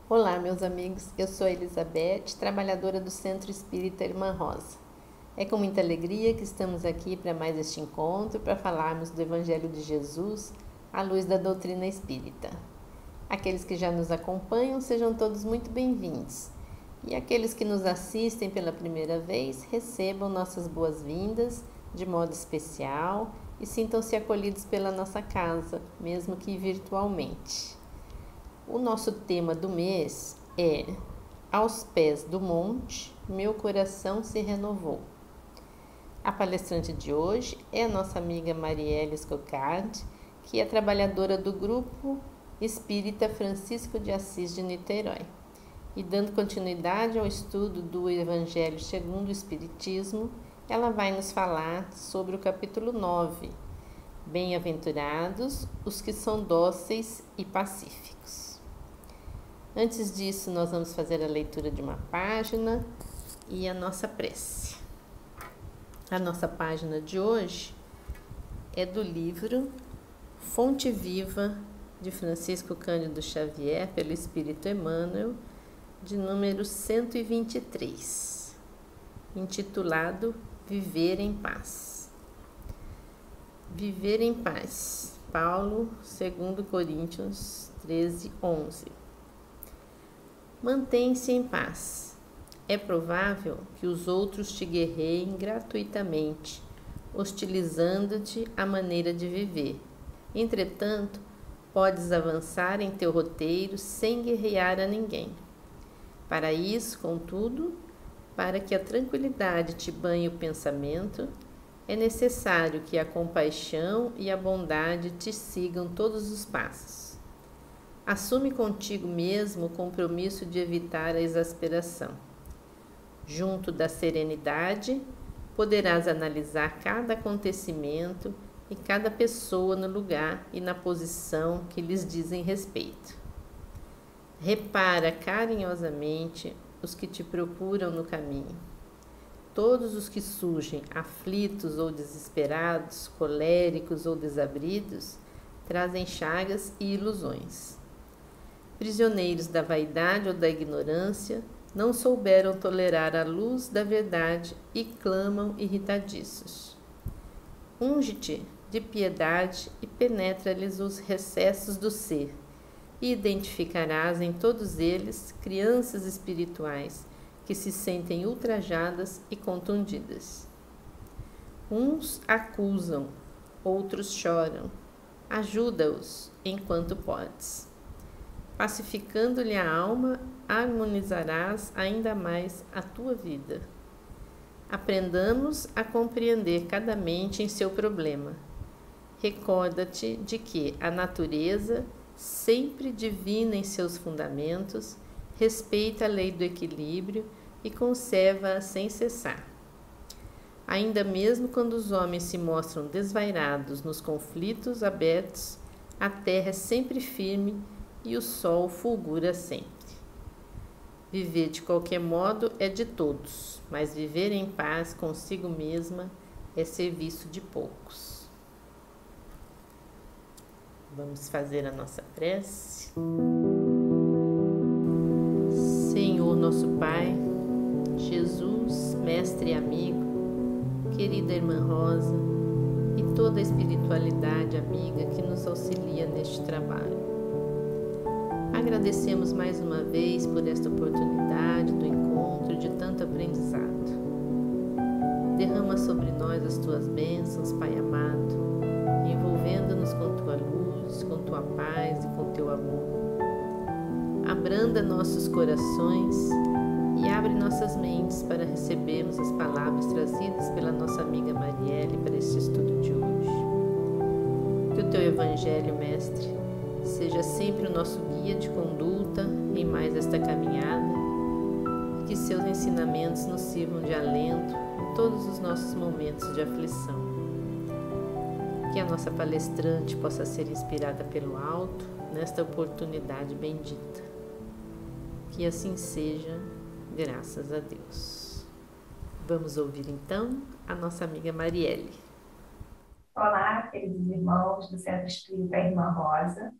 Olá, meus amigos. Eu sou a Elizabeth, trabalhadora do Centro Espírita Irmã Rosa. É com muita alegria que estamos aqui para mais este encontro, para falarmos do Evangelho de Jesus à luz da doutrina espírita. Aqueles que já nos acompanham, sejam todos muito bem-vindos. E aqueles que nos assistem pela primeira vez, recebam nossas boas-vindas de modo especial e sintam-se acolhidos pela nossa casa, mesmo que virtualmente. O nosso tema do mês é Aos pés do monte, meu coração se renovou. A palestrante de hoje é a nossa amiga Marielle Scocard, que é trabalhadora do Grupo Espírita Francisco de Assis de Niterói. E dando continuidade ao estudo do Evangelho segundo o Espiritismo, ela vai nos falar sobre o capítulo 9, Bem-aventurados os que são dóceis e pacíficos. Antes disso, nós vamos fazer a leitura de uma página e a nossa prece. A nossa página de hoje é do livro Fonte Viva, de Francisco Cândido Xavier, pelo Espírito Emmanuel, de número 123, intitulado Viver em Paz. Viver em paz. Paulo, 2 Coríntios 13, 11. Mantém-se em paz. É provável que os outros te guerreiem gratuitamente, hostilizando-te a maneira de viver. Entretanto, podes avançar em teu roteiro sem guerrear a ninguém. Para isso, contudo, para que a tranquilidade te banhe o pensamento, é necessário que a compaixão e a bondade te sigam todos os passos. Assume contigo mesmo o compromisso de evitar a exasperação. Junto da serenidade, poderás analisar cada acontecimento e cada pessoa no lugar e na posição que lhes dizem respeito. Repara carinhosamente os que te procuram no caminho. Todos os que surgem aflitos ou desesperados, coléricos ou desabridos, trazem chagas e ilusões. Prisioneiros da vaidade ou da ignorância, não souberam tolerar a luz da verdade e clamam irritadiços. Unge-te de piedade e penetra-lhes os recessos do ser, e identificarás em todos eles crianças espirituais que se sentem ultrajadas e contundidas. Uns acusam, outros choram. Ajuda-os enquanto podes. Pacificando-lhe a alma, harmonizarás ainda mais a tua vida. Aprendamos a compreender cada mente em seu problema. Recorda-te de que a natureza, sempre divina em seus fundamentos, respeita a lei do equilíbrio e conserva-a sem cessar. Ainda mesmo quando os homens se mostram desvairados nos conflitos abertos, a terra é sempre firme e o sol fulgura sempre. Viver de qualquer modo é de todos, mas viver em paz consigo mesma é serviço de poucos. Vamos fazer a nossa prece. Senhor nosso Pai, Jesus, Mestre e amigo, querida Irmã Rosa e toda a espiritualidade amiga que nos auxilia neste trabalho. Agradecemos mais uma vez por esta oportunidade do encontro de tanto aprendizado. Derrama sobre nós as tuas bênçãos, Pai amado, envolvendo-nos com tua luz, com tua paz e com teu amor. Abranda nossos corações e abre nossas mentes para recebermos as palavras trazidas pela nossa amiga Marielle para este estudo de hoje. Que o teu Evangelho, Mestre, seja sempre o nosso guia de conduta em mais esta caminhada e que seus ensinamentos nos sirvam de alento em todos os nossos momentos de aflição. Que a nossa palestrante possa ser inspirada pelo alto nesta oportunidade bendita. Que assim seja, graças a Deus. Vamos ouvir então a nossa amiga Marielle. Olá, queridos irmãos do Centro Espírita Irmã Rosa.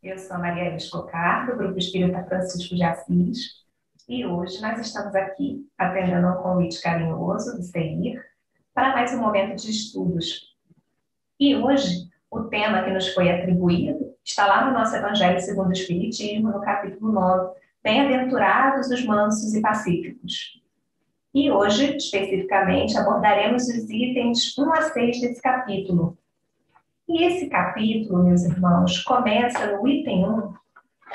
Eu sou a Maria Elis Cocar, do Grupo Espírita Francisco de Assis, e hoje nós estamos aqui atendendo a um convite carinhoso do CEIR para mais um momento de estudos. E hoje, o tema que nos foi atribuído está lá no nosso Evangelho segundo o Espiritismo, no capítulo 9, Bem-aventurados os mansos e pacíficos. E hoje, especificamente, abordaremos os itens 1 a 6 desse capítulo. E esse capítulo, meus irmãos, começa no item 1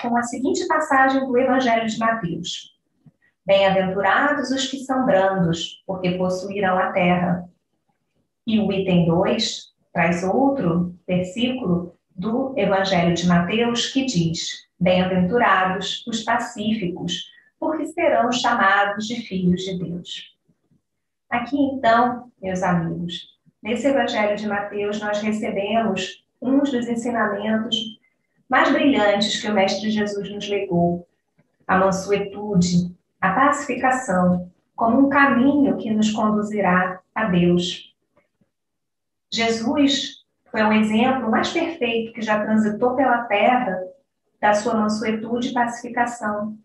com a seguinte passagem do Evangelho de Mateus. Bem-aventurados os que são brandos, porque possuirão a terra. E o item 2 traz outro versículo do Evangelho de Mateus que diz: Bem-aventurados os pacíficos, porque serão chamados de filhos de Deus. Aqui então, meus amigos, nesse Evangelho de Mateus nós recebemos um dos ensinamentos mais brilhantes que o Mestre Jesus nos legou, a mansuetude, a pacificação, como um caminho que nos conduzirá a Deus. Jesus foi um exemplo mais perfeito que já transitou pela terra da sua mansuetude e pacificação,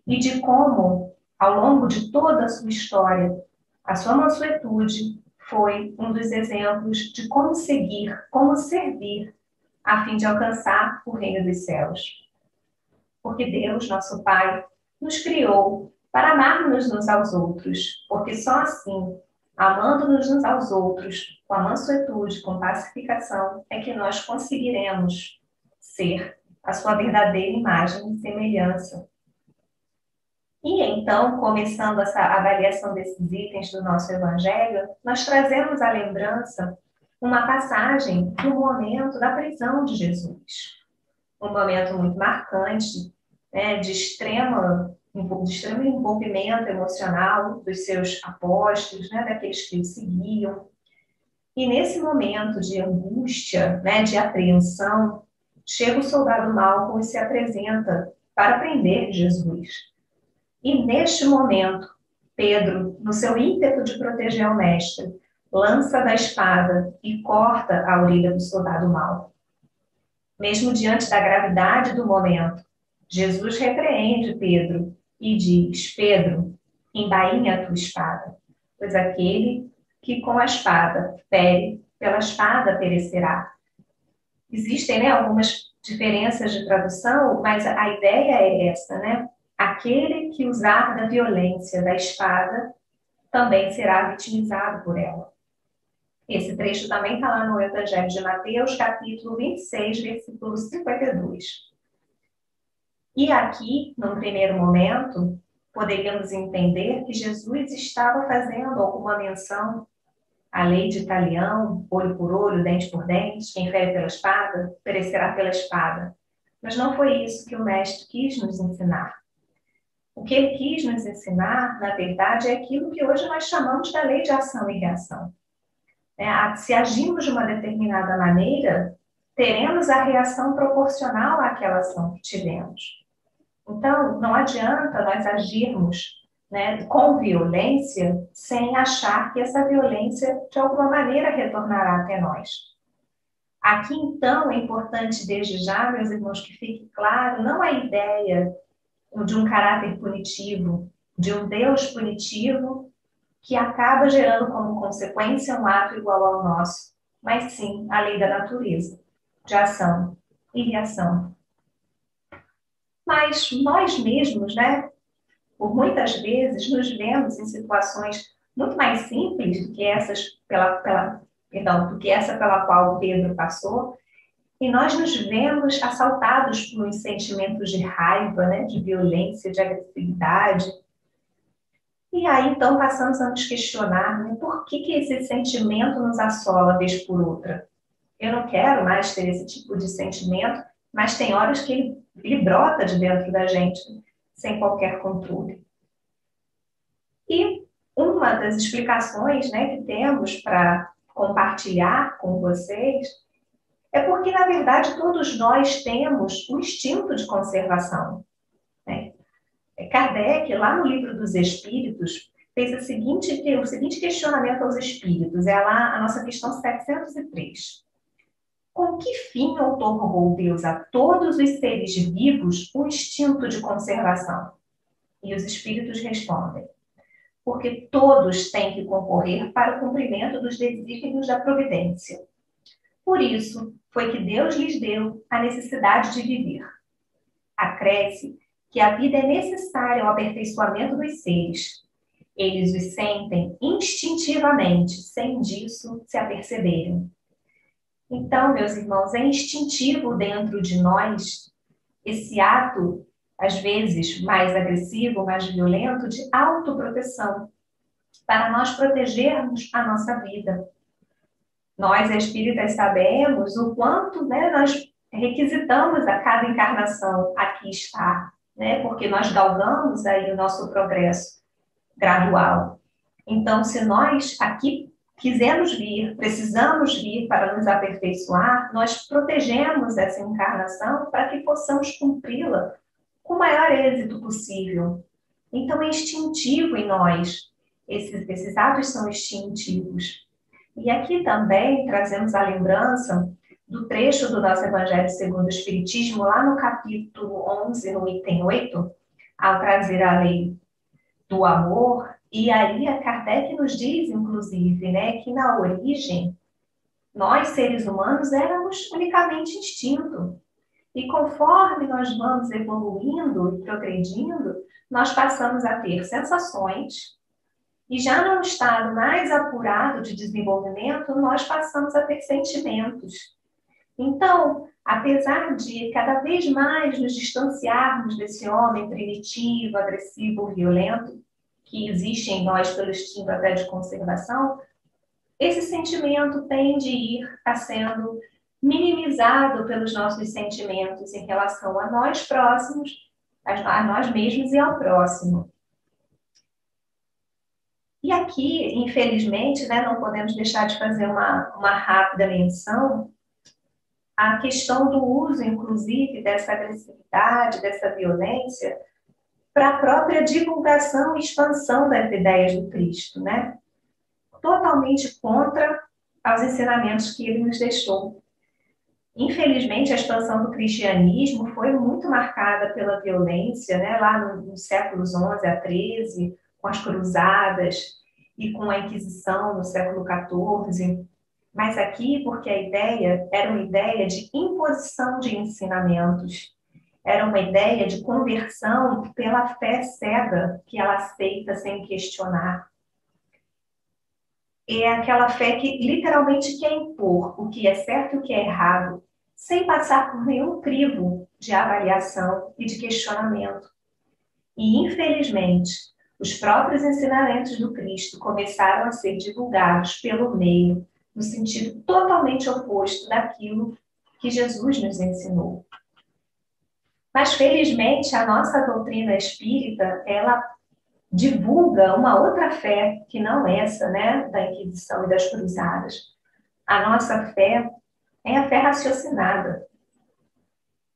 e de como, ao longo de toda a sua história, a sua mansuetude foi um dos exemplos de como seguir, como servir, a fim de alcançar o reino dos céus. Porque Deus, nosso Pai, nos criou para amarmos uns aos outros, porque só assim, amando-nos uns aos outros, com a mansuetude, com pacificação, é que nós conseguiremos ser a sua verdadeira imagem e semelhança. E então, começando essa avaliação desses itens do nosso Evangelho, nós trazemos à lembrança uma passagem do momento da prisão de Jesus. Um momento muito marcante, né, de extremo envolvimento emocional dos seus apóstolos, né, daqueles que o seguiam. E nesse momento de angústia, né, de apreensão, chega o soldado Malco e se apresenta para prender Jesus. E neste momento, Pedro, no seu ímpeto de proteger o mestre, lança da espada e corta a orelha do soldado Malco. Mesmo diante da gravidade do momento, Jesus repreende Pedro e diz: Pedro, embainha a tua espada, pois aquele que com a espada fere, pela espada perecerá. Existem, né, algumas diferenças de tradução, mas a ideia é essa, né? Aquele que usar da violência da espada também será vitimizado por ela. Esse trecho também está lá no Evangelho de Mateus, capítulo 26, versículo 52. E aqui, num primeiro momento, poderíamos entender que Jesus estava fazendo alguma menção à lei de Italião, olho por olho, dente por dente, quem fere pela espada, perecerá pela espada. Mas não foi isso que o Mestre quis nos ensinar. O que ele quis nos ensinar, na verdade, é aquilo que hoje nós chamamos da lei de ação e reação. Se agirmos de uma determinada maneira, teremos a reação proporcional àquela ação que tivemos. Então, não adianta nós agirmos, né, com violência sem achar que essa violência, de alguma maneira, retornará até nós. Aqui, então, é importante, desde já, meus irmãos, que fique claro, não a ideia de um caráter punitivo, de um Deus punitivo, que acaba gerando como consequência um ato igual ao nosso, mas sim a lei da natureza, de ação e reação. Mas nós mesmos, né, por muitas vezes, nos vemos em situações muito mais simples do que essas do que essa pela qual o Pedro passou, e nós nos vemos assaltados por uns sentimentos de raiva, né, de violência, de agressividade. E aí, então, passamos a nos questionar, né, por que esse sentimento nos assola vez por outra? Eu não quero mais ter esse tipo de sentimento, mas tem horas que ele brota de dentro da gente, sem qualquer controle. E uma das explicações, né, que temos para compartilhar com vocês é porque, na verdade, todos nós temos um instinto de conservação, né? Kardec, lá no Livro dos Espíritos, fez o seguinte questionamento aos espíritos. É lá a nossa questão 703. Com que fim outorgou Deus a todos os seres vivos o instinto de conservação? E os espíritos respondem: porque todos têm que concorrer para o cumprimento dos desígnios da providência. Por isso, foi que Deus lhes deu a necessidade de viver. Acresce que a vida é necessária ao aperfeiçoamento dos seres. Eles os sentem instintivamente, sem disso se aperceberem. Então, meus irmãos, é instintivo dentro de nós esse ato, às vezes mais agressivo, mais violento, de autoproteção, para nós protegermos a nossa vida. Nós, espíritas, sabemos o quanto, nós requisitamos a cada encarnação aqui estar, porque nós galgamos aí o nosso progresso gradual. Então, se nós aqui quisermos vir, precisamos vir para nos aperfeiçoar, nós protegemos essa encarnação para que possamos cumpri-la com o maior êxito possível. Então, é instintivo em nós. Esses atos são instintivos. E aqui também trazemos a lembrança do trecho do nosso Evangelho segundo o Espiritismo, lá no capítulo 11, no item 8, ao trazer a lei do amor. E aí a Kardec nos diz, inclusive, que na origem, nós, seres humanos, éramos unicamente instinto. E conforme nós vamos evoluindo e progredindo, nós passamos a ter sensações. E já num estado mais apurado de desenvolvimento, nós passamos a ter sentimentos. Então, apesar de cada vez mais nos distanciarmos desse homem primitivo, agressivo, violento, que existe em nós pelo instinto até de conservação, esse sentimento tende a ir sendo minimizado pelos nossos sentimentos em relação a nós próximos, a nós mesmos e ao próximo. E aqui, infelizmente, não podemos deixar de fazer uma rápida menção à questão do uso, inclusive, dessa agressividade, dessa violência, para a própria divulgação e expansão das ideias do Cristo, Totalmente contra os ensinamentos que ele nos deixou. Infelizmente, a expansão do cristianismo foi muito marcada pela violência, lá nos séculos XI a XIII, com as cruzadas e com a Inquisição no século XIV. Mas aqui, porque a ideia era uma ideia de imposição de ensinamentos, era uma ideia de conversão pela fé cega que ela aceita sem questionar. É aquela fé que literalmente quer impor o que é certo e o que é errado, sem passar por nenhum crivo de avaliação e de questionamento. E, infelizmente, os próprios ensinamentos do Cristo começaram a ser divulgados pelo meio, no sentido totalmente oposto daquilo que Jesus nos ensinou. Mas, felizmente, a nossa doutrina espírita, ela divulga uma outra fé, que não essa, da Inquisição e das Cruzadas. A nossa fé é a fé raciocinada.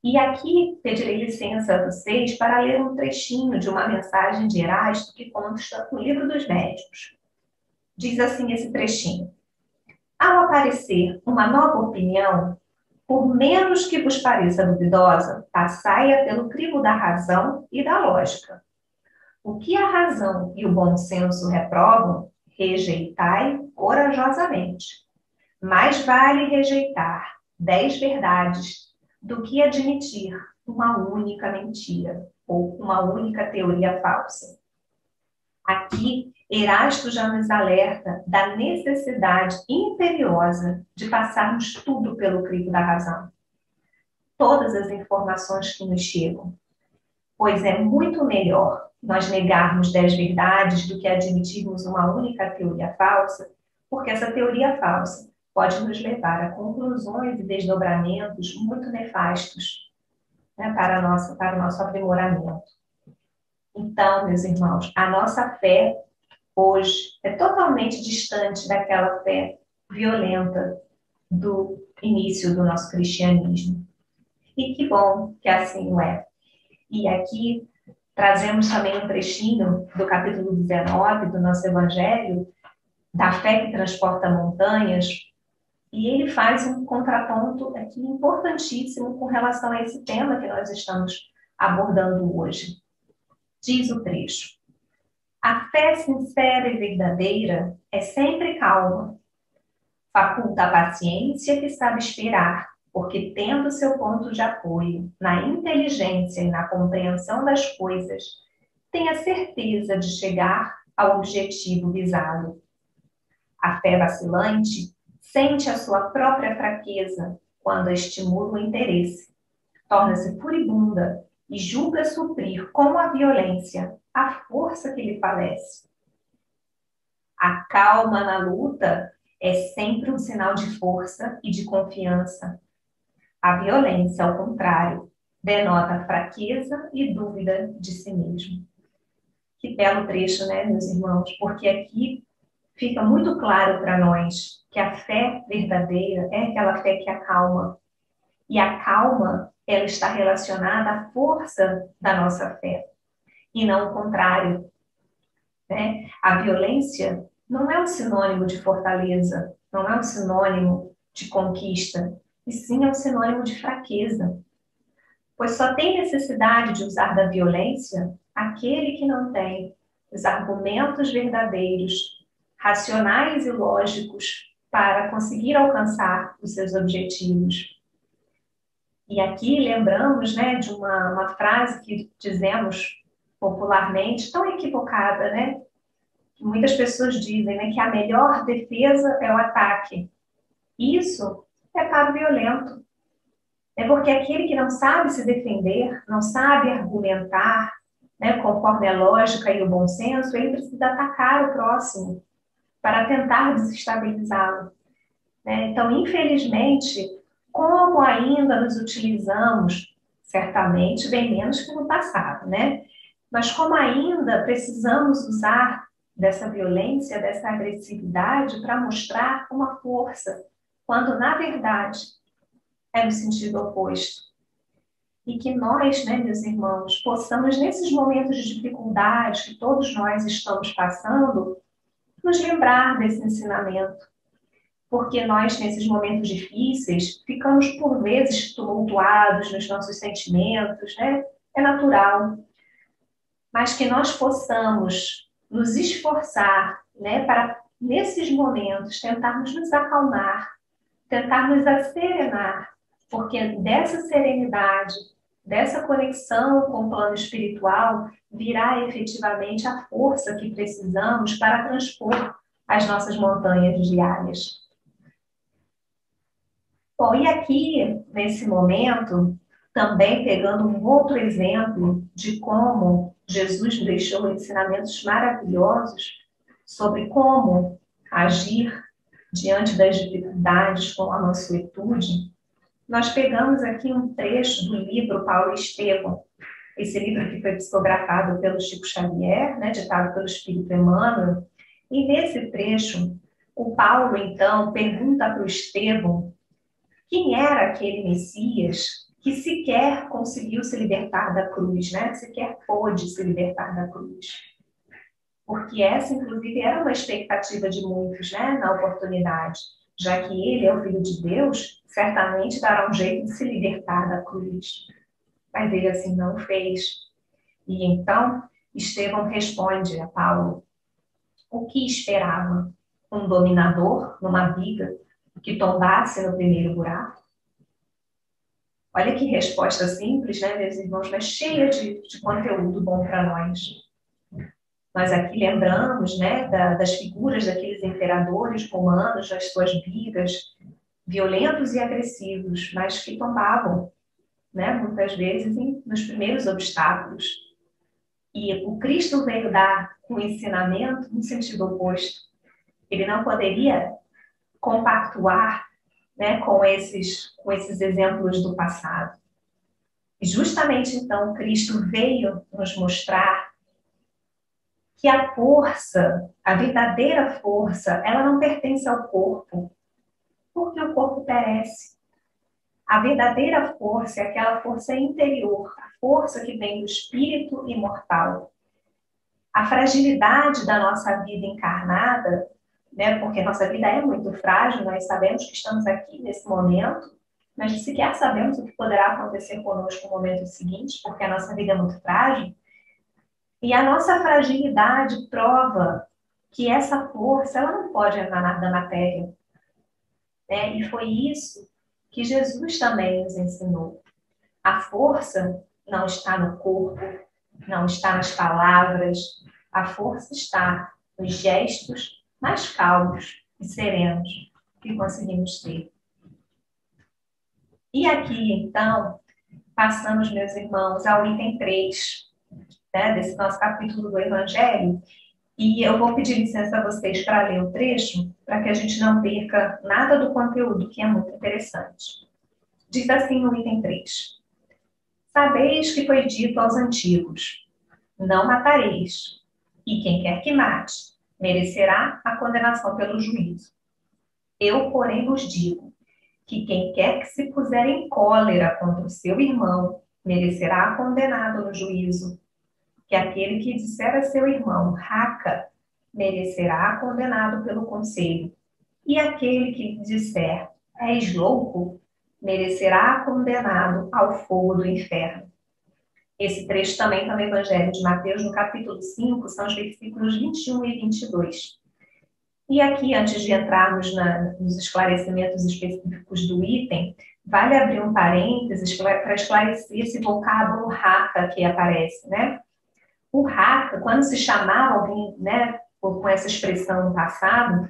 E aqui pedirei licença a vocês para ler um trechinho de uma mensagem de Erasto que consta no Livro dos Médiuns. Diz assim esse trechinho: ao aparecer uma nova opinião, por menos que vos pareça duvidosa, passai-a pelo crivo da razão e da lógica. O que a razão e o bom senso reprovam, rejeitai corajosamente. Mais vale rejeitar 10 verdades do que admitir uma única mentira ou uma única teoria falsa. Aqui, Erasto já nos alerta da necessidade imperiosa de passarmos tudo pelo crivo da razão. Todas as informações que nos chegam. Pois é muito melhor nós negarmos 10 verdades do que admitirmos uma única teoria falsa, porque essa teoria falsa pode nos levar a conclusões e desdobramentos muito nefastos, para o nosso aprimoramento. Então, meus irmãos, a nossa fé hoje é totalmente distante daquela fé violenta do início do nosso cristianismo. E que bom que assim o é. E aqui trazemos também um trechinho do capítulo 19 do nosso Evangelho, da fé que transporta montanhas, E ele faz um contraponto aqui importantíssimo com relação a esse tema que nós estamos abordando hoje. Diz o trecho: a fé sincera e verdadeira é sempre calma, faculta a paciência que sabe esperar, porque tendo seu ponto de apoio na inteligência e na compreensão das coisas, tem a certeza de chegar ao objetivo visado. A fé vacilante sente a sua própria fraqueza quando a estimula o interesse, torna-se furibunda e julga suprir com a violência a força que lhe falece. A calma na luta é sempre um sinal de força e de confiança. A violência, ao contrário, denota fraqueza e dúvida de si mesmo. Que belo trecho, né, meus irmãos? Porque aqui fica muito claro para nós que a fé verdadeira é aquela fé que acalma. E a calma, ela está relacionada à força da nossa fé, e não o contrário, né? A violência não é um sinônimo de fortaleza, não é um sinônimo de conquista, e sim é um sinônimo de fraqueza. Pois só tem necessidade de usar da violência aquele que não tem os argumentos verdadeiros, racionais e lógicos para conseguir alcançar os seus objetivos. E aqui lembramos, né, de uma frase que dizemos popularmente, tão equivocada, né? Que muitas pessoas dizem, né, que a melhor defesa é o ataque. Isso é para o violento. É porque aquele que não sabe se defender, não sabe argumentar, né, conforme a lógica e o bom senso, ele precisa atacar o próximo para tentar desestabilizá-lo. Né? Então, infelizmente, como ainda nos utilizamos, certamente bem menos que no passado, né? Mas como ainda precisamos usar dessa violência, dessa agressividade para mostrar uma força, quando na verdade é no sentido oposto. E que nós, né, meus irmãos, possamos, nesses momentos de dificuldade que todos nós estamos passando, nos lembrar desse ensinamento. Porque nós, nesses momentos difíceis, ficamos, por vezes, tumultuados nos nossos sentimentos, né? É natural. Mas que nós possamos nos esforçar, né, para, nesses momentos, tentarmos nos acalmar, tentar nos asserenar, porque dessa serenidade, dessa conexão com o plano espiritual, virá efetivamente a força que precisamos para transpor as nossas montanhas diárias. Bom, e aqui, nesse momento, também pegando um outro exemplo de como Jesus deixou ensinamentos maravilhosos sobre como agir diante das dificuldades com a mansuetude, nós pegamos aqui um trecho do livro Paulo e Estevão, esse livro que foi psicografado pelo Chico Xavier, né, ditado pelo Espírito Emmanuel, e nesse trecho, o Paulo, então, pergunta para o Estevão quem era aquele Messias que sequer conseguiu se libertar da cruz, né? Sequer pôde se libertar da cruz. Porque essa, inclusive, era uma expectativa de muitos, né? Na oportunidade. Já que ele é o Filho de Deus, certamente dará um jeito de se libertar da cruz. Mas ele assim não fez. E então, Estevão responde a Paulo: o que esperava? Um dominador numa viga que tombasse no primeiro buraco? Olha que resposta simples, né, meus irmãos, mas cheia de conteúdo bom para nós. Nós aqui lembramos, né, das figuras daqueles imperadores romanos, das suas vidas, violentos e agressivos, mas que tombavam, né, muitas vezes nos primeiros obstáculos. E o Cristo veio dar um ensinamento no sentido oposto. Ele não poderia compactuar, né, com esses exemplos do passado. E justamente então Cristo veio nos mostrar que a força, a verdadeira força, ela não pertence ao corpo, porque o corpo perece. A verdadeira força é aquela força interior, a força que vem do espírito imortal. A fragilidade da nossa vida encarnada né? Porque nossa vida é muito frágil, nós sabemos que estamos aqui nesse momento, mas sequer sabemos o que poderá acontecer conosco no momento seguinte, porque a nossa vida é muito frágil. E a nossa fragilidade prova que essa força, ela não pode emanar da matéria, né? E foi isso que Jesus também nos ensinou. A força não está no corpo, não está nas palavras, a força está nos gestos mais calmos e serenos que conseguimos ter. E aqui, então, passamos, meus irmãos, ao item 3, né, desse nosso capítulo do Evangelho, e eu vou pedir licença a vocês para ler o trecho, para que a gente não perca nada do conteúdo, que é muito interessante. Diz assim no item 3. Sabeis que foi dito aos antigos, não matareis, e quem quer que mate, merecerá a condenação pelo juízo. Eu, porém, vos digo que quem quer que se puser em cólera contra o seu irmão, merecerá condenado no juízo. Que aquele que disser a seu irmão, raca, merecerá condenado pelo conselho. E aquele que disser, és louco, merecerá condenado ao fogo do inferno. Esse trecho também está no Evangelho de Mateus, no capítulo 5, são os versículos 21 e 22. E aqui, antes de entrarmos nos esclarecimentos específicos do item, vale abrir um parênteses para esclarecer esse vocábulo raca que aparece, né? O raca, quando se chamava alguém, né, com essa expressão no passado,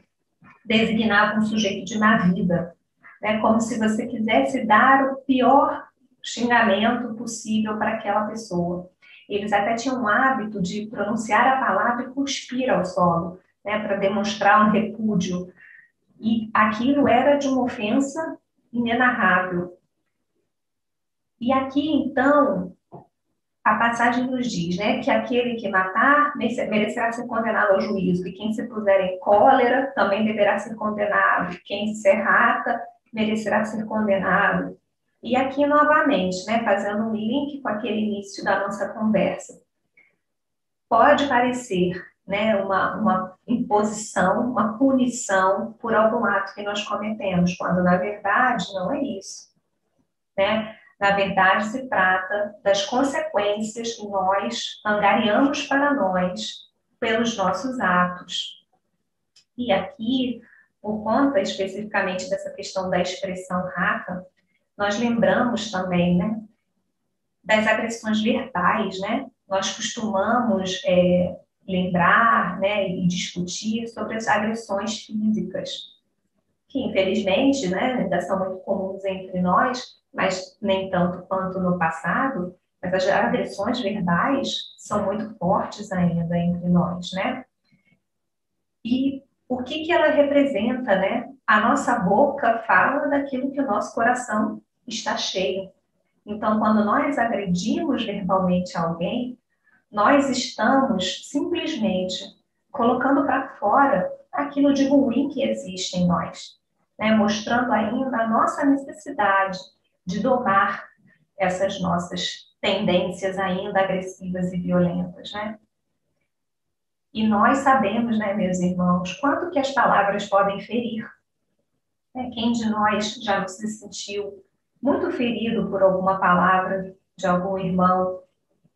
designava um sujeito de má vida, né? Como se você quisesse dar o pior xingamento possível para aquela pessoa. Eles até tinham o hábito de pronunciar a palavra e cuspir ao solo, né, para demonstrar um repúdio. E aquilo era de uma ofensa inenarrável. E aqui, então, a passagem nos diz, né, que aquele que matar merecerá ser condenado ao juízo, e quem se puser em cólera também deverá ser condenado, quem se raca merecerá ser condenado. E aqui, novamente, né, fazendo um link com aquele início da nossa conversa, pode parecer, né, uma imposição, uma punição por algum ato que nós cometemos, quando, na verdade, não é isso, né? Na verdade, se trata das consequências que nós angariamos para nós pelos nossos atos. E aqui, por conta especificamente dessa questão da expressão raca, nós lembramos também, né, das agressões verbais, né? Nós costumamos lembrar, né, e discutir sobre as agressões físicas, que infelizmente, né, ainda são muito comuns entre nós, mas nem tanto quanto no passado, mas as agressões verbais são muito fortes ainda entre nós, né? E o que ela representa, né? A nossa boca fala daquilo que o nosso coração está cheio. Então, quando nós agredimos verbalmente alguém, nós estamos simplesmente colocando para fora aquilo de ruim que existe em nós, né? Mostrando ainda a nossa necessidade de domar essas nossas tendências ainda agressivas e violentas, né? E nós sabemos, né, meus irmãos, quanto que as palavras podem ferir. Quem de nós já não se sentiu muito ferido por alguma palavra de algum irmão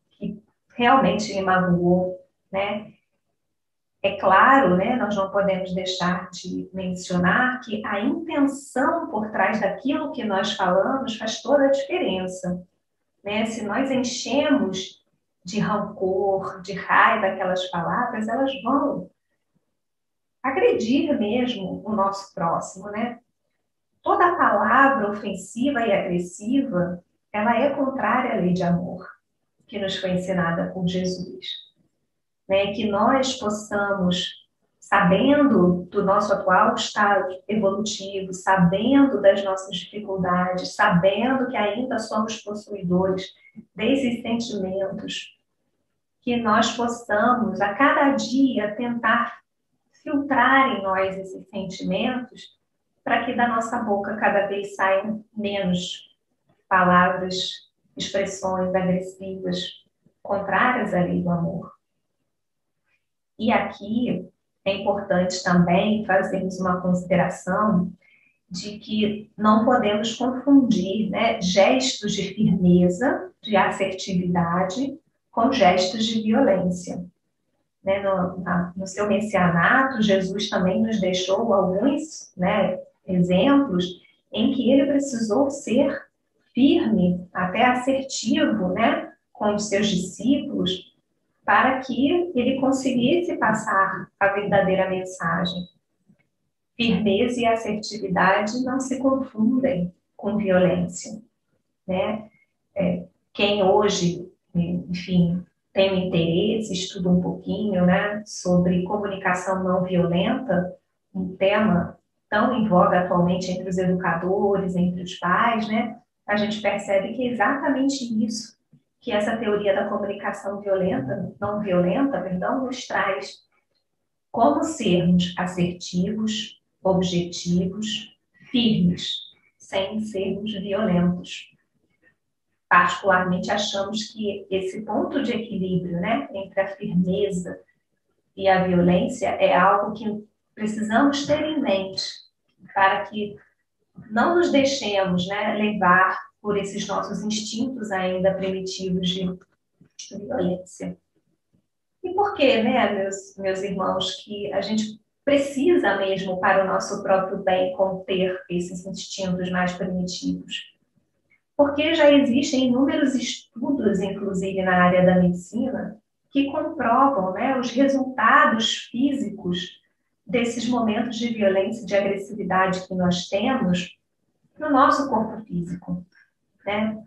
que realmente lhe magoou, né? É claro, né, nós não podemos deixar de mencionar que a intenção por trás daquilo que nós falamos faz toda a diferença, né? Se nós enchemos de rancor, de raiva aquelas palavras, elas vão agredir mesmo o nosso próximo, né? Toda palavra ofensiva e agressiva, ela é contrária à lei de amor que nos foi ensinada por Jesus, né? Que nós possamos, sabendo do nosso atual estado evolutivo, sabendo das nossas dificuldades, sabendo que ainda somos possuidores desses sentimentos, que nós possamos, a cada dia, tentar filtrar em nós esses sentimentos para que da nossa boca cada vez saiam menos palavras, expressões agressivas, contrárias à lei do amor. E aqui é importante também fazermos uma consideração de que não podemos confundir, né, gestos de firmeza, de assertividade, com gestos de violência. Né, no seu messianato, Jesus também nos deixou alguns, né, exemplos em que ele precisou ser firme, até assertivo, né, com os seus discípulos, para que ele conseguisse passar a verdadeira mensagem. Firmeza e assertividade não se confundem com violência, né? Quem hoje, enfim, tem um interesse, estuda um pouquinho, né, sobre comunicação não violenta, um tema tão em voga atualmente entre os educadores, entre os pais, né, a gente percebe que é exatamente isso que essa teoria da comunicação violenta, não violenta, perdão, nos traz. Como sermos assertivos, objetivos, firmes, sem sermos violentos. Particularmente achamos que esse ponto de equilíbrio, né, entre a firmeza e a violência é algo que precisamos ter em mente para que não nos deixemos, né, levar por esses nossos instintos ainda primitivos de violência. E por que, né, meus irmãos, que a gente precisa mesmo, para o nosso próprio bem, conter esses instintos mais primitivos? Porque já existem inúmeros estudos, inclusive na área da medicina, que comprovam, né, os resultados físicos desses momentos de violência e de agressividade que nós temos no nosso corpo físico, né?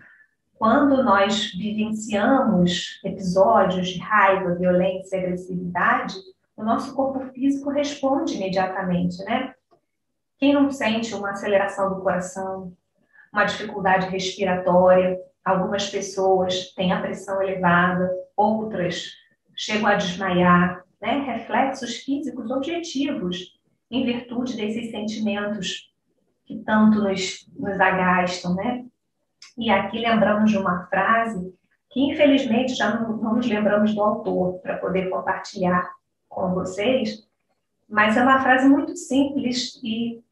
Quando nós vivenciamos episódios de raiva, violência e agressividade, o nosso corpo físico responde imediatamente, né? Quem não sente uma aceleração do coração, uma dificuldade respiratória, algumas pessoas têm a pressão elevada, outras chegam a desmaiar, né? Reflexos físicos objetivos em virtude desses sentimentos que tanto nos agastam, né? E aqui lembramos de uma frase que, infelizmente, já não nos lembramos do autor para poder compartilhar com vocês, mas é uma frase muito simples e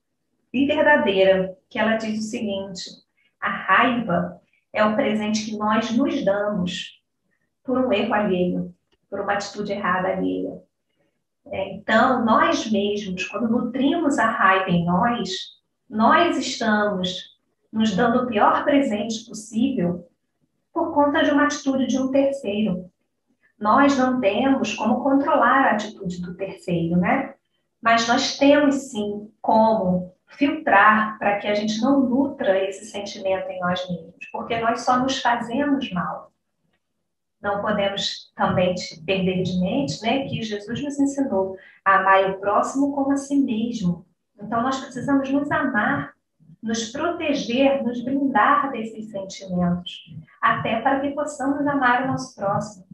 verdadeira, que ela diz o seguinte: a raiva é o presente que nós nos damos por um erro alheio, por uma atitude errada alheia. Então, nós mesmos, quando nutrimos a raiva em nós estamos nos dando o pior presente possível por conta de uma atitude de um terceiro. Nós não temos como controlar a atitude do terceiro, né? Mas nós temos sim como filtrar para que a gente não nutra esse sentimento em nós mesmos, porque nós só nos fazemos mal. Não podemos também perder de mente, né, que Jesus nos ensinou a amar o próximo como a si mesmo. Então nós precisamos nos amar, nos proteger, nos blindar desses sentimentos, até para que possamos amar o nosso próximo.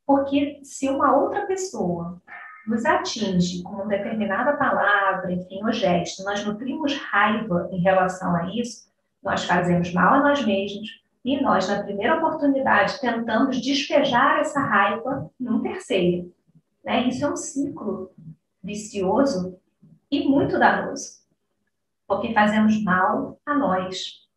Porque se uma outra pessoa nos atinge com uma determinada palavra, enfim, ou gesto, nós nutrimos raiva em relação a isso, nós fazemos mal a nós mesmos e nós, na primeira oportunidade, tentamos despejar essa raiva num terceiro. Né? Isso é um ciclo vicioso e muito danoso, porque fazemos mal a nós.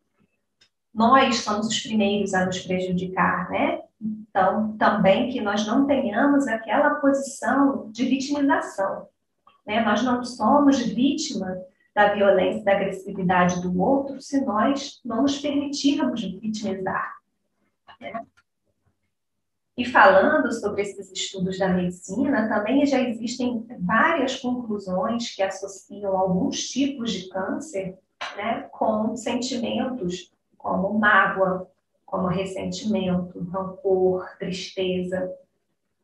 Nós somos os primeiros a nos prejudicar, né? Então, também que nós não tenhamos aquela posição de vitimização, né? Nós não somos vítima da violência, da agressividade do outro se nós não nos permitirmos vitimizar, né? E falando sobre esses estudos da medicina, também já existem várias conclusões que associam alguns tipos de câncer, né, com sentimentos como mágoa, como ressentimento, rancor, tristeza.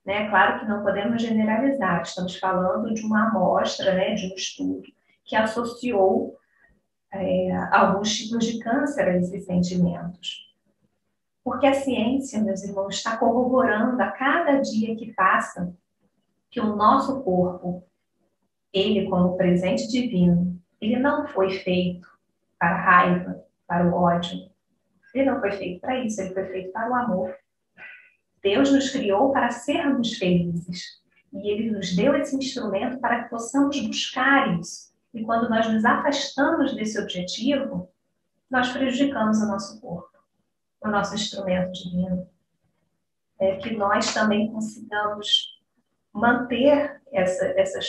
Né? Claro que não podemos generalizar, estamos falando de uma amostra, né, de um estudo que associou alguns tipos de câncer a esses sentimentos. Porque a ciência, meus irmãos, está corroborando a cada dia que passa que o nosso corpo, ele como presente divino, ele não foi feito para a raiva, para o ódio. Ele não foi feito para isso, ele foi feito para o amor. Deus nos criou para sermos felizes. E Ele nos deu esse instrumento para que possamos buscar isso. E quando nós nos afastamos desse objetivo, nós prejudicamos o nosso corpo, o nosso instrumento divino. Que nós também consigamos manter essas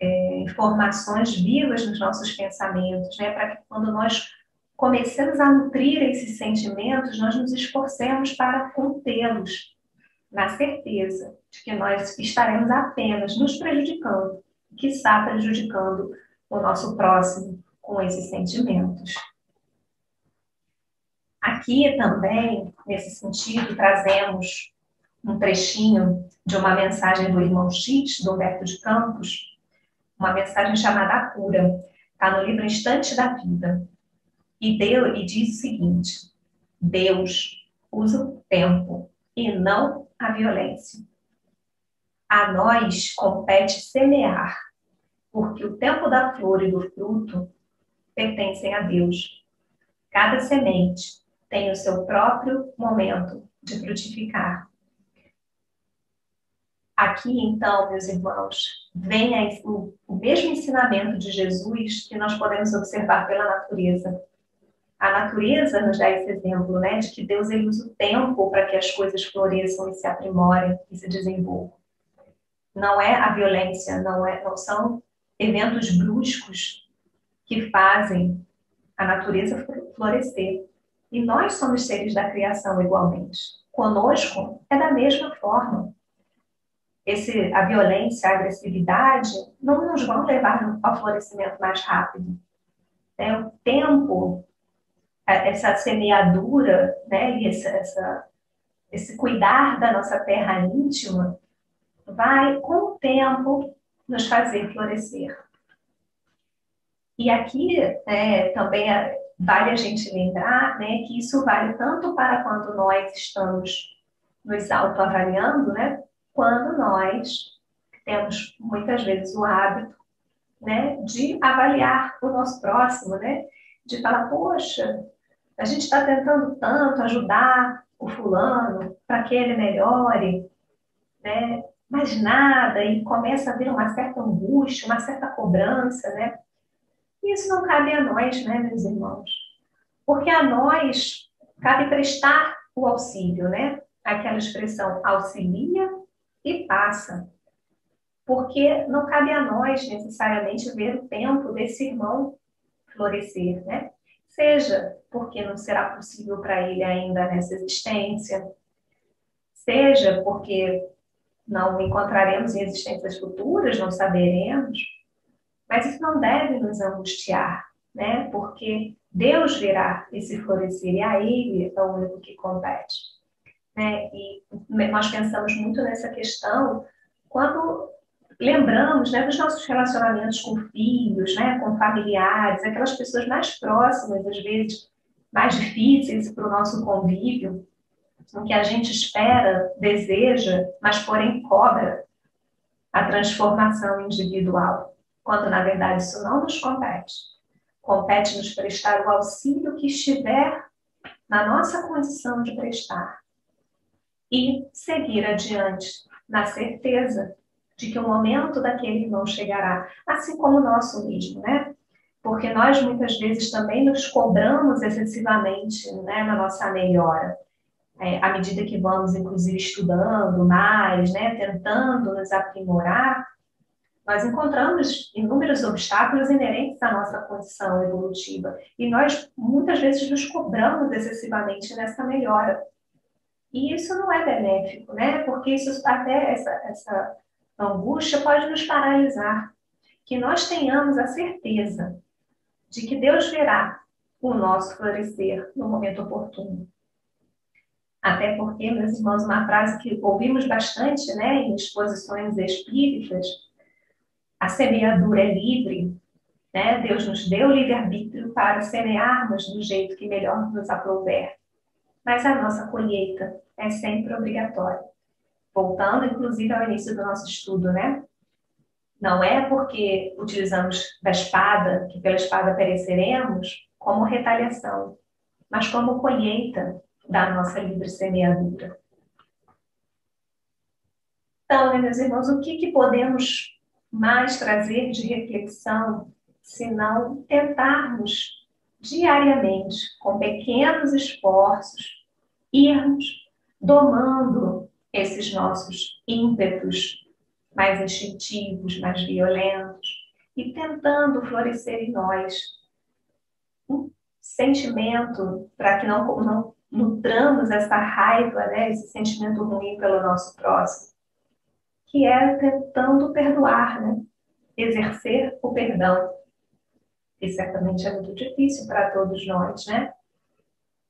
informações vivas nos nossos pensamentos, né? Para que quando nós comecemos a nutrir esses sentimentos, nós nos esforcemos para contê-los, na certeza de que nós estaremos apenas nos prejudicando, quiçá prejudicando o nosso próximo com esses sentimentos. Aqui também, nesse sentido, trazemos um trechinho de uma mensagem do irmão Chit, do Humberto de Campos, uma mensagem chamada A Cura. Está no livro Instantes da Vida. E diz o seguinte: Deus usa o tempo e não a violência. A nós compete semear, porque o tempo da flor e do fruto pertencem a Deus. Cada semente tem o seu próprio momento de frutificar. Aqui, então, meus irmãos, vem o mesmo ensinamento de Jesus que nós podemos observar pela natureza. A natureza nos dá esse exemplo, né, de que Deus ele usa o tempo para que as coisas floresçam e se aprimorem e se desenvolvam. Não é a violência, não são eventos bruscos que fazem a natureza florescer. E nós somos seres da criação igualmente. Conosco é da mesma forma. A violência, a agressividade não nos vão levar ao florescimento mais rápido. O tempo, essa semeadura, né, e esse cuidar da nossa terra íntima, vai, com o tempo, nos fazer florescer. E aqui também vale a gente lembrar, né, que isso vale tanto para quando nós estamos nos autoavaliando, né, quando nós temos muitas vezes o hábito, né, de avaliar o nosso próximo, né, de falar, poxa, a gente está tentando tanto ajudar o fulano para que ele melhore, né, mas nada, e começa a haver uma certa angústia, uma certa cobrança, né? E isso não cabe a nós, né, meus irmãos? Porque a nós cabe prestar o auxílio, né? Aquela expressão auxilia e passa. Porque não cabe a nós necessariamente ver o tempo desse irmão florescer, né? Seja porque não será possível para ele ainda nessa existência, seja porque não encontraremos em existências futuras, não saberemos, mas isso não deve nos angustiar, né? Porque Deus verá esse florescer e a Ele é o único que compete, né? E nós pensamos muito nessa questão quando lembramos, né, dos nossos relacionamentos com filhos, né, com familiares, aquelas pessoas mais próximas, às vezes mais difíceis para o nosso convívio, em que a gente espera, deseja, mas porém cobra a transformação individual, quando na verdade isso não nos compete. Compete nos prestar o auxílio que estiver na nossa condição de prestar e seguir adiante na certeza de que o momento daquele irmão chegará, assim como o nosso mesmo, né? Porque nós muitas vezes também nos cobramos excessivamente, né, na nossa melhora. À medida que vamos, inclusive, estudando mais, né, tentando nos aprimorar, nós encontramos inúmeros obstáculos inerentes à nossa condição evolutiva. E nós, muitas vezes, nos cobramos excessivamente nessa melhora. E isso não é benéfico, né? Porque isso, até essa angústia pode nos paralisar. Que nós tenhamos a certeza de que Deus verá o nosso florescer no momento oportuno. Até porque, meus irmãos, uma frase que ouvimos bastante, né, em exposições espíritas, a semeadura é livre, né? Deus nos deu livre-arbítrio para semearmos do jeito que melhor nos aprouver. Mas a nossa colheita é sempre obrigatória. Voltando, inclusive, ao início do nosso estudo, né? Não é porque utilizamos da espada, que pela espada pereceremos, como retaliação, mas como colheita da nossa livre semeadura. Então, meus irmãos, o que podemos mais trazer de reflexão, se não tentarmos diariamente, com pequenos esforços, irmos domando esses nossos ímpetos mais instintivos, mais violentos, e tentando florescer em nós um sentimento para que não nutramos essa raiva, né, esse sentimento ruim pelo nosso próximo, que é tentando perdoar, né? Exercer o perdão. E certamente é muito difícil para todos nós, né?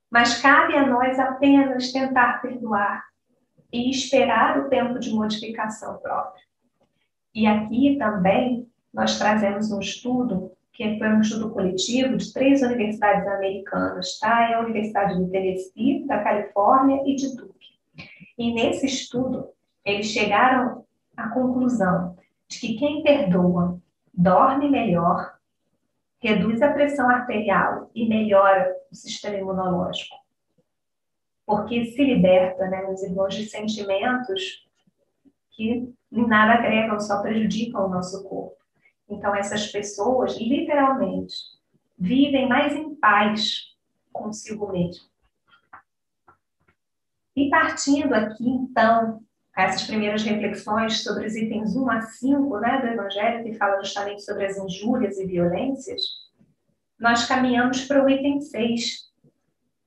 Mas cabe a nós apenas tentar perdoar e esperar o tempo de modificação própria. E aqui também nós trazemos um estudo, que foi um estudo coletivo de 3 universidades americanas, tá? É a Universidade do Tennessee, da Califórnia e de Duke. E nesse estudo, eles chegaram à conclusão de que quem perdoa dorme melhor, reduz a pressão arterial e melhora o sistema imunológico. Porque se liberta, né, meus irmãos, de sentimentos que em nada agregam, só prejudicam o nosso corpo. Então, essas pessoas, literalmente, vivem mais em paz consigo mesmo. E partindo aqui, então, essas primeiras reflexões sobre os itens 1 a 5, né, do Evangelho, que fala justamente sobre as injúrias e violências, nós caminhamos para o item 6,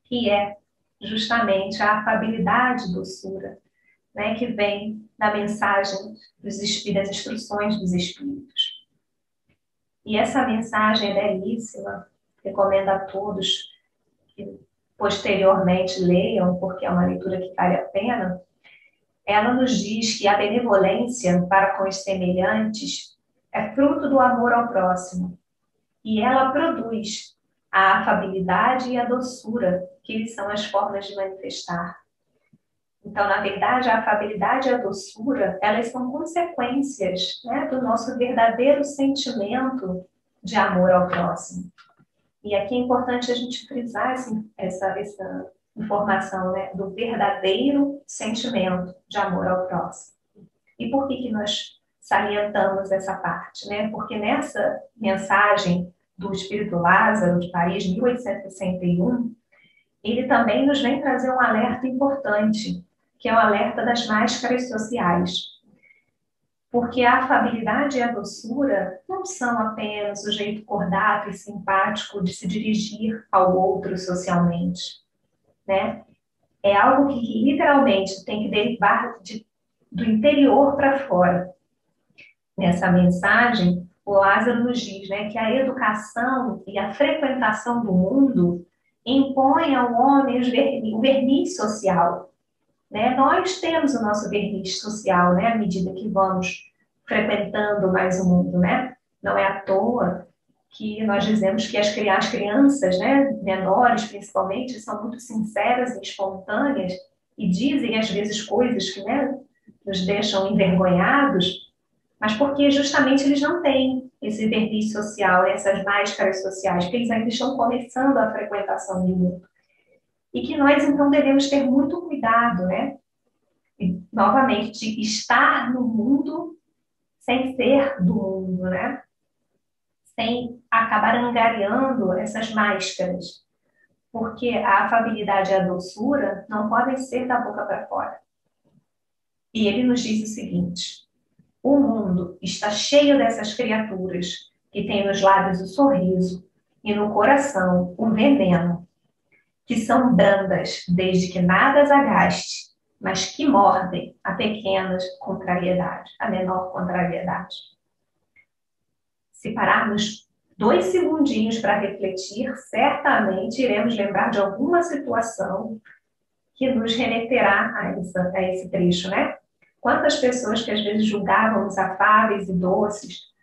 que é justamente a afabilidade e doçura, né, que vem da mensagem das instruções dos Espíritos. E essa mensagem é belíssima, recomendo a todos que posteriormente leiam, porque é uma leitura que vale a pena. Ela nos diz que a benevolência para com os semelhantes é fruto do amor ao próximo, e ela produz a afabilidade e a doçura, que são as formas de manifestar. Então, na verdade, a afabilidade e a doçura, elas são consequências, né, do nosso verdadeiro sentimento de amor ao próximo. E aqui é importante a gente frisar essa informação, né, do verdadeiro sentimento de amor ao próximo. E por que nós salientamos essa parte, né? Porque nessa mensagem do Espírito Lázaro, de Paris, 1861, ele também nos vem trazer um alerta importante, que é o alerta das máscaras sociais. Porque a afabilidade e a doçura não são apenas o jeito cordato e simpático de se dirigir ao outro socialmente, né? É algo que literalmente tem que derivar do interior para fora. Nessa mensagem, o Lázaro nos diz, né, que a educação e a frequentação do mundo impõem ao homem o verniz social. Né? Nós temos o nosso verniz social, né, à medida que vamos frequentando mais o mundo. Né? Não é à toa que nós dizemos que as crianças, né, menores principalmente, são muito sinceras e espontâneas e dizem às vezes coisas que, né, nos deixam envergonhados, mas porque justamente eles não têm esse verniz social, essas máscaras sociais, porque eles ainda estão começando a frequentação do mundo. E que nós, então, devemos ter muito cuidado, né? E, novamente, de estar no mundo sem ser do mundo, né? Sem acabar angariando essas máscaras. Porque a afabilidade e a doçura não podem ser da boca para fora. E ele nos diz o seguinte: o mundo está cheio dessas criaturas que têm nos lábios o sorriso e no coração o veneno, que são brandas desde que nada as agaste, mas que mordem a pequena contrariedade, a menor contrariedade. Se pararmos 2 segundinhos para refletir, certamente iremos lembrar de alguma situação que nos remeterá a esse trecho, né? Quantas pessoas que às vezes julgávamos afáveis e doces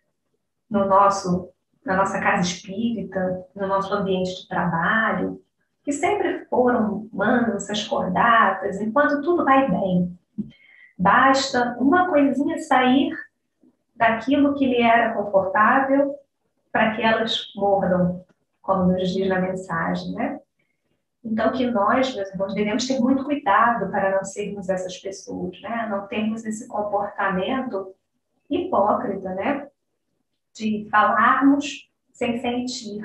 na nossa casa espírita, no nosso ambiente de trabalho, que sempre foram mansas, cordatas, enquanto tudo vai bem. Basta uma coisinha sair daquilo que lhe era confortável para que elas mordam, como nos diz na mensagem, né? Então, que nós, meus irmãos, devemos ter muito cuidado para não sermos essas pessoas, né? Não termos esse comportamento hipócrita, né? De falarmos sem sentir,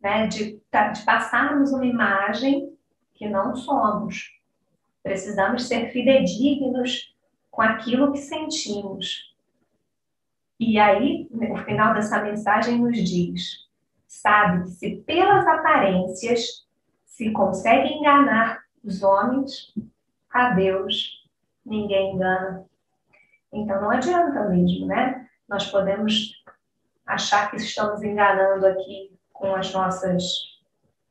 né? De passarmos uma imagem que não somos. Precisamos ser fidedignos com aquilo que sentimos. E aí, no final dessa mensagem nos diz: sabe que se pelas aparências se consegue enganar os homens, a Deus ninguém engana. Então não adianta mesmo, né? Nós podemos achar que estamos enganando aqui com a nossa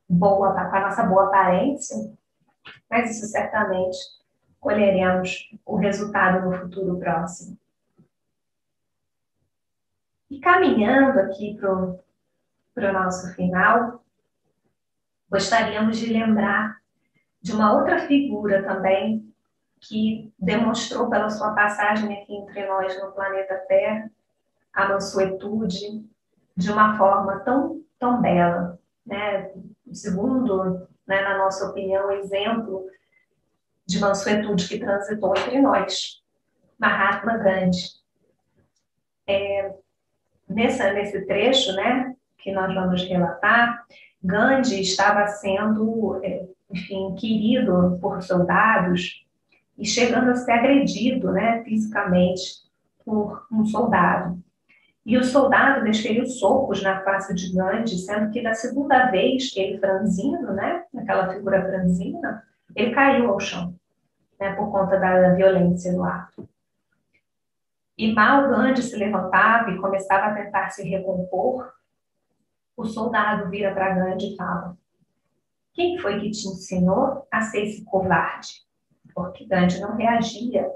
boa aparência, mas isso certamente colheremos o resultado no futuro próximo. E caminhando aqui para o nosso final, gostaríamos de lembrar de uma outra figura também que demonstrou pela sua passagem aqui entre nós no planeta Terra a mansuetude de uma forma tão bela, né? Segundo, né, na nossa opinião, exemplo de mansuetude que transitou entre nós, Mahatma Gandhi. Nesse trecho, né, que nós vamos relatar, Gandhi estava sendo, enfim, querido por soldados e chegando a ser agredido, né, fisicamente por um soldado. E o soldado desferiu socos na face de Gandhi, sendo que da segunda vez que ele franzino, né, aquela figura franzina, ele caiu ao chão, né, por conta da violência do ato. E mal Gandhi se levantava e começava a tentar se recompor, o soldado vira para Gandhi e fala: quem foi que te ensinou a ser esse covarde? Porque Gandhi não reagia,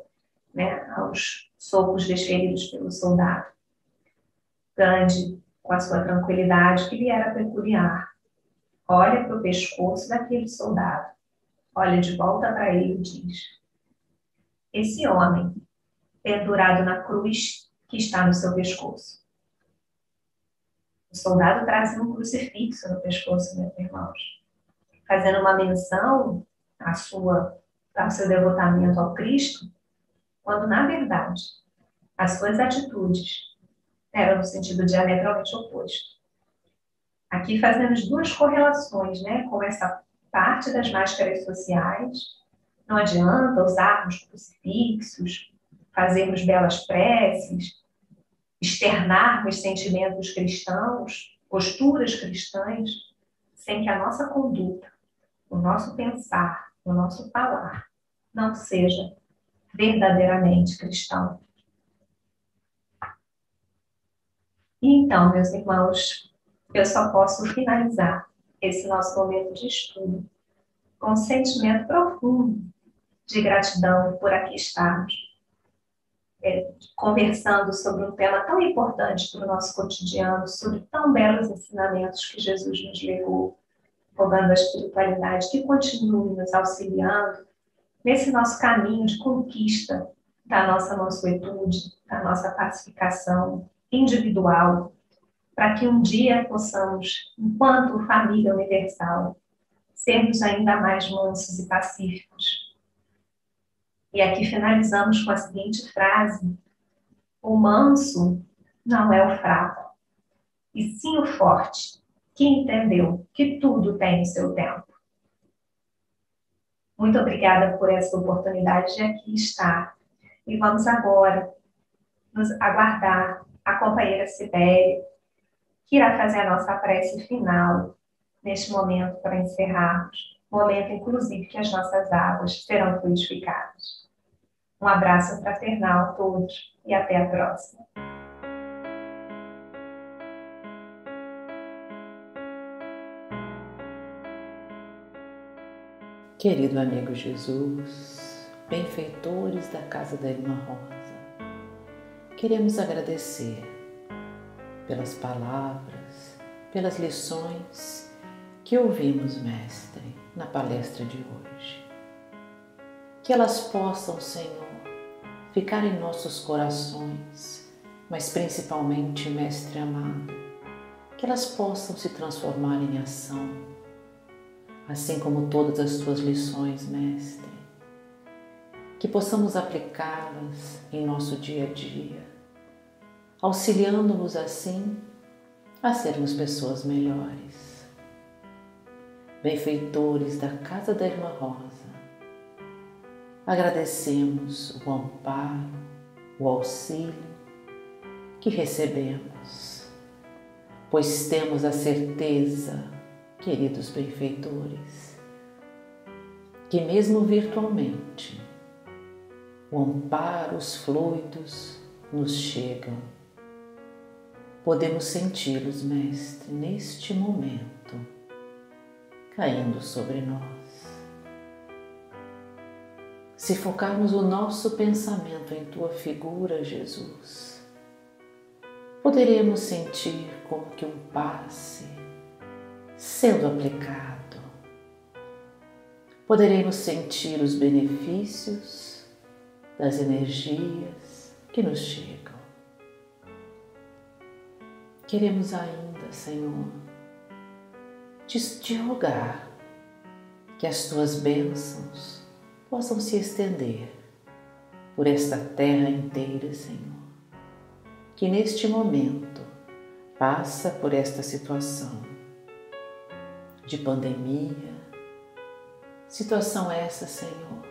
né, aos socos desferidos pelo soldado. Gandhi, com a sua tranquilidade que lhe era peculiar, olha para o pescoço daquele soldado, olha de volta para ele e diz: esse homem, pendurado na cruz que está no seu pescoço. O soldado trazia um crucifixo no pescoço, meus irmãos, fazendo uma menção ao seu devotamento ao Cristo, quando, na verdade, as suas atitudes eram no sentido diametralmente oposto. Aqui fazemos duas correlações, né, com essa parte das máscaras sociais. Não adianta usarmos crucifixos, fazermos belas preces, externarmos sentimentos cristãos, posturas cristãs, sem que a nossa conduta, o nosso pensar, o nosso falar não seja verdadeiramente cristão. E então, meus irmãos, eu só posso finalizar esse nosso momento de estudo com um sentimento profundo de gratidão por aqui estarmos, conversando sobre um tema tão importante para o nosso cotidiano, sobre tão belos ensinamentos que Jesus nos legou, rogando a espiritualidade que continue nos auxiliando nesse nosso caminho de conquista da nossa mansuetude, da nossa pacificação individual, para que um dia possamos, enquanto família universal, sermos ainda mais mansos e pacíficos. E aqui finalizamos com a seguinte frase: o manso não é o fraco, e sim o forte, que entendeu que tudo tem o seu tempo. Muito obrigada por essa oportunidade de aqui estar. E vamos agora nos aguardar a companheira Cibele, que irá fazer a nossa prece final neste momento para encerrarmos, momento inclusive que as nossas águas serão fluidificadas. Um abraço fraternal a todos e até a próxima. Querido amigo Jesus, benfeitores da Casa da Irmã Rosa, queremos agradecer pelas palavras, pelas lições que ouvimos, Mestre, na palestra de hoje. Que elas possam, Senhor, ficar em nossos corações, mas principalmente, Mestre amado, que elas possam se transformar em ação, assim como todas as tuas lições, Mestre, que possamos aplicá-las em nosso dia a dia, auxiliando-nos assim a sermos pessoas melhores. Benfeitores da Casa da Irmã Rosa, agradecemos o amparo, o auxílio que recebemos, pois temos a certeza, queridos benfeitores, que mesmo virtualmente, o amparo, os fluidos nos chegam. Podemos senti-los, Mestre, neste momento, caindo sobre nós. Se focarmos o nosso pensamento em Tua figura, Jesus, poderemos sentir como que um passe sendo aplicado. Poderemos sentir os benefícios das energias que nos chegam. Queremos ainda, Senhor, te rogar que as Tuas bênçãos possam se estender por esta terra inteira, Senhor, que neste momento passa por esta situação de pandemia, situação essa, Senhor,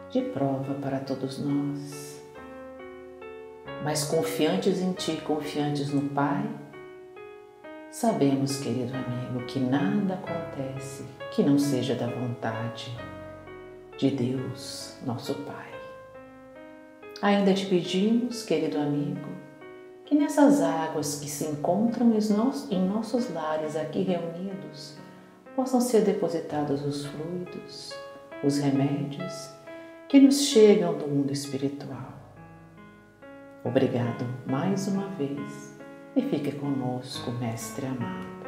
de prova para todos nós, mas confiantes em Ti, confiantes no Pai, sabemos, querido amigo, que nada acontece que não seja da vontade de Deus, nosso Pai. Ainda te pedimos, querido amigo, que nessas águas que se encontram em nossos lares aqui reunidos, possam ser depositados os fluidos, os remédios que nos chegam do mundo espiritual. Obrigado mais uma vez e fique conosco, Mestre amado.